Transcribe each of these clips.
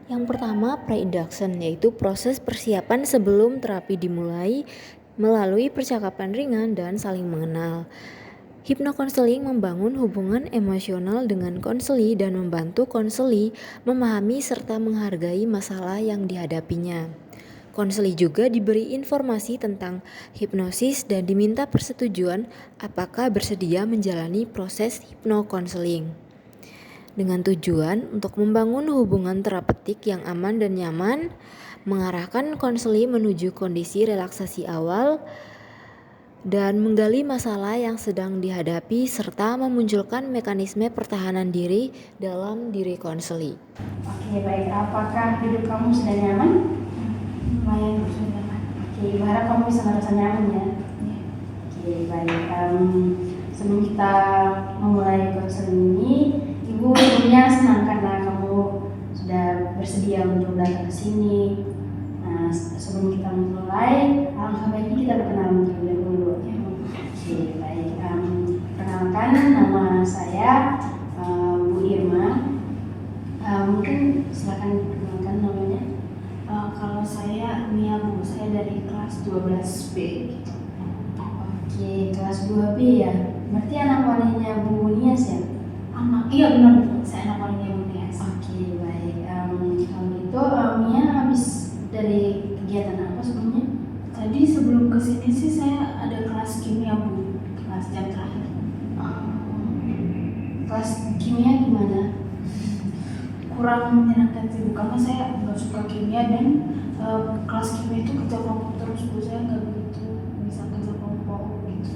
Yang pertama, pre-induction, yaitu proses persiapan sebelum terapi dimulai melalui percakapan ringan dan saling mengenal. Hipnokonseling membangun hubungan emosional dengan konseli dan membantu konseli memahami serta menghargai masalah yang dihadapinya. Konseli juga diberi informasi tentang hipnosis dan diminta persetujuan apakah bersedia menjalani proses hipnokonseling. Dengan tujuan untuk membangun hubungan terapeutik yang aman dan nyaman, mengarahkan konseli menuju kondisi relaksasi awal, dan menggali masalah yang sedang dihadapi serta memunculkan mekanisme pertahanan diri dalam diri konseli. Oke, baik. Apakah hidup kamu sudah nyaman? Lumayan sudah nyaman. Oke, Ibu harap kamu bisa merasa nyaman ya. Oke, baik. Sebelum kita memulai konseling ini, Ibu tentunya senang karena kamu sudah bersedia untuk datang ke sini. Nah, sebelum kita mulai, alangkah baiknya kita berkenalan terlebih dahulu. Oke, baik. Perkenalkan, nama saya Bu Irma. Mungkin silakan perkenalkan namanya. Kalau saya Mia Bu, saya dari kelas 12B. Oke, kelas 2B ya. Berarti anak walinya Bu Nias ya? Iya benar Bu, saya anak walinya Bu Nias. Oke, baik. Kalau gitu, Mia habis dari kegiatan apa sebelumnya? Tadi sebelum kesini sih saya ada kelas kimia Bu, kelas jam terakhir. Kelas kimia gimana? Kurang menyenangkan sih Bu, karena saya nggak suka kimia dan kelas kimia itu kerja kelompok terus Bu, saya nggak begitu bisa kerja kelompok gitu.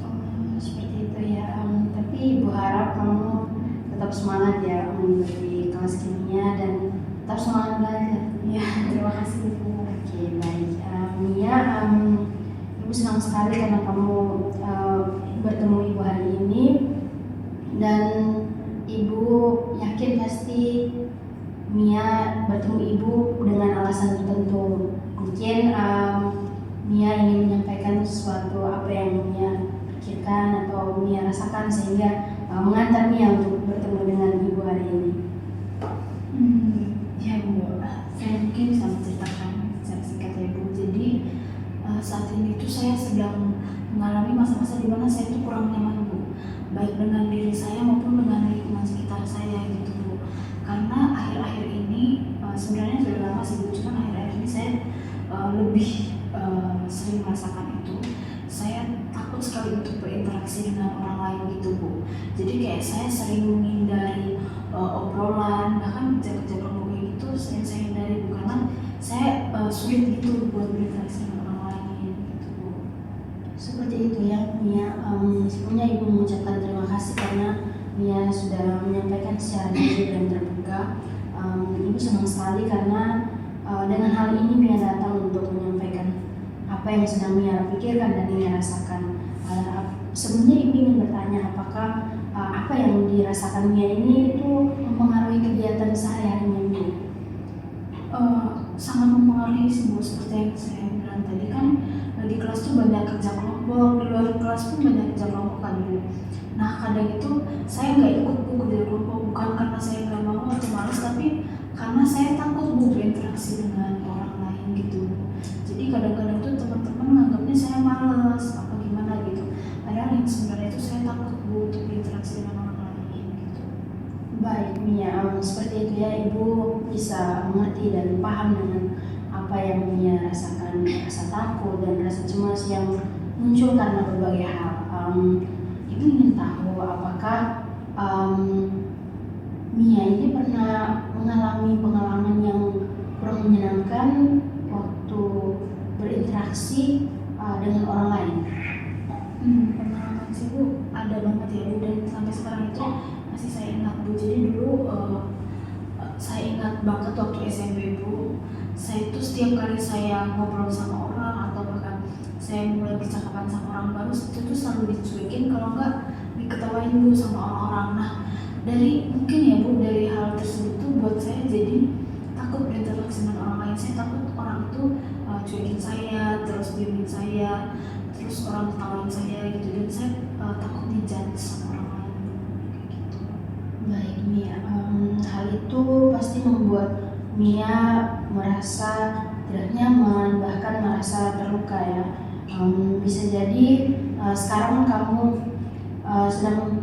Seperti itu ya. Tapi Ibu harap kamu tetap semangat ya mengikuti kelas kimia dan tetap semangat belajar. Ya, terima kasih Bu. Oke, baik. Mia, Ibu senang sekali karena kamu bertemu Ibu hari ini dan Ibu yakin pasti Mia bertemu Ibu dengan alasan tertentu. Mungkin Mia ingin menyampaikan sesuatu apa yang Mia pikirkan atau Mia rasakan sehingga mengantar Mia untuk bertemu dengan Ibu hari ini. Ya Bu, saya mungkin bisa menceritakan secara singkat ya Bu. Jadi saat ini tuh saya sedang mengalami masa-masa di mana saya tuh kurang nyaman Bu, baik dengan diri saya maupun dengan lingkungan sekitar saya gitu Bu. Karena akhir-akhir ini sebenarnya sudah lama sih Bu, cuman akhir-akhir ini saya lebih sering merasakan itu. Saya takut sekali untuk berinteraksi dengan orang lain gitu Bu. Jadi kayak saya sering menghindari obrolan, bahkan kerja-kerja kelompok itu sering saya hindari Bu, karena saya sulit gitu buat berinteraksi dengan orang lain gitu Bu. Seperti itu ya Mia. Sebelumnya Ibu mengucapkan terima kasih karena Mia sudah menyampaikan secara jujur dan terbuka. Ibu senang sekali karena dengan hal ini Mia datang untuk menyampaikan apa yang sedang Mia pikirkan dan Mia rasakan. Sebelumnya Ibu ingin bertanya apakah apa yang dirasakan Mia ini itu mempengaruhi kegiatan sehari-harinya Mia? Sangat mempengaruhi sih Bu, seperti yang saya bilang tadi kan di kelas tuh banyak kerja kelompok, di luar kelas pun banyak kerja kelompok kan Bu. Nah kadang itu saya nggak ikut Bu kerja kelompok, bukan karena saya nggak mau atau malas, tapi karena saya takut Bu berinteraksi dengan orang lain gitu. Jadi kadang-kadang tuh teman-teman nganggapnya saya malas apa gimana gitu, padahal yang sebenarnya itu saya takut Bu untuk berinteraksi dengan orang lain gitu. Baik Mia, seperti itu ya, Ibu bisa mengerti dan paham dengan apa yang Mia rasakan, rasa takut dan rasa cemas yang muncul karena berbagai hal. Ibu ingin tahu apakah Mia ini pernah mengalami pengalaman yang kurang menyenangkan waktu berinteraksi dengan orang lain? Pengalaman sih Bu, ada banget ya Bu, dan sampai sekarang itu masih saya ingat Bu. Jadi dulu saya ingat banget waktu SMP Bu, saya itu setiap kali saya ngobrol sama orang atau bahkan saya mulai percakapan sama orang baru, itu tuh selalu dicuekin, kalau enggak diketawain Bu sama orang-orang. Nah dari mungkin ya Bu, dari hal tersebut tuh buat saya jadi takut berinteraksi dengan orang lain. Saya takut orang itu cuekin saya, terus diemin saya, terus orang ketawain saya gitu, dan saya takut dijudge sama orang lain kayak gitu. Baik Mia, hal itu pasti membuat Mia merasa tidak nyaman, bahkan merasa terluka ya. Bisa jadi sekarang kamu sedang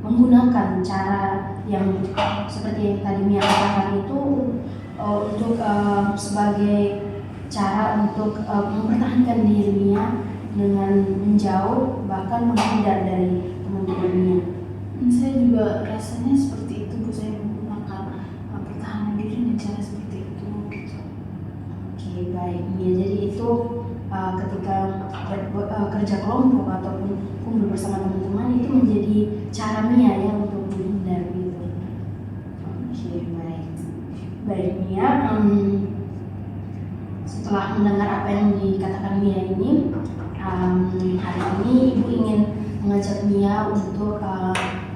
menggunakan cara yang seperti yang tadi Mia katakan itu untuk sebagai cara untuk mempertahankan diri Mia dengan menjauh bahkan menghindar dari teman-teman Mia. Saya juga rasanya seperti itu Bu, saya menggunakan pertahanan diri dengan cara seperti itu gitu. Oke, baik Mia, jadi itu ketika kerja kelompok ataupun kumpul bersama teman-teman itu menjadi cara Mia ya untuk menghindar gitu. Oke, baik Mia, setelah mendengar apa yang dikatakan Mia ini, hari ini Ibu ingin mengajak Mia untuk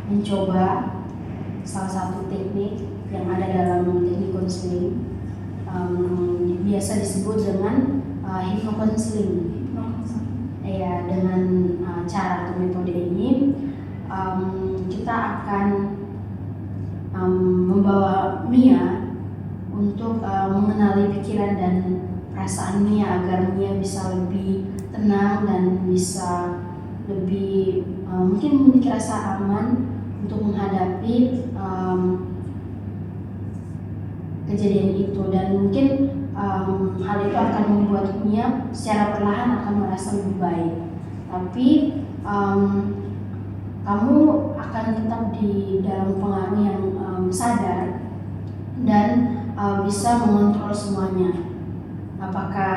mencoba salah satu teknik yang ada dalam teknik konseling, biasa disebut dengan hypnocounseling. Ya, dengan cara atau metode ini kita akan membawa Mia untuk mengenali pikiran dan perasaan Mia agar Mia bisa lebih tenang dan bisa lebih mungkin memiliki rasa aman untuk menghadapi kejadian itu, dan mungkin hal itu akan membuat Mia secara perlahan akan merasa lebih baik. Tapi kamu akan tetap di dalam pengaruh yang sadar dan bisa mengontrol semuanya. Apakah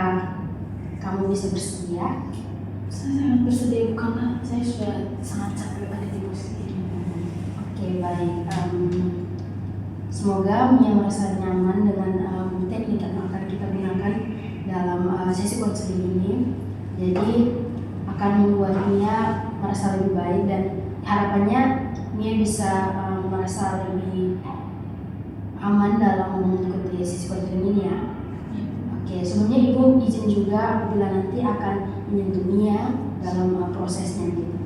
kamu bisa bersedia? Saya sangat bersedia Bu, karena saya sudah sangat capek ada di posisi ini. Oke, baik. Semoga Mia merasa nyaman dengan teknik yang akan kita gunakan dalam sesi konseling ini. Jadi akan membuat Mia merasa lebih baik dan harapannya Mia bisa merasa lebih aman dalam mengikuti sesi konseling ini ya. Oke, sebelumnya Ibu izin juga apabila nanti akan menyentuh Mia dalam prosesnya gitu.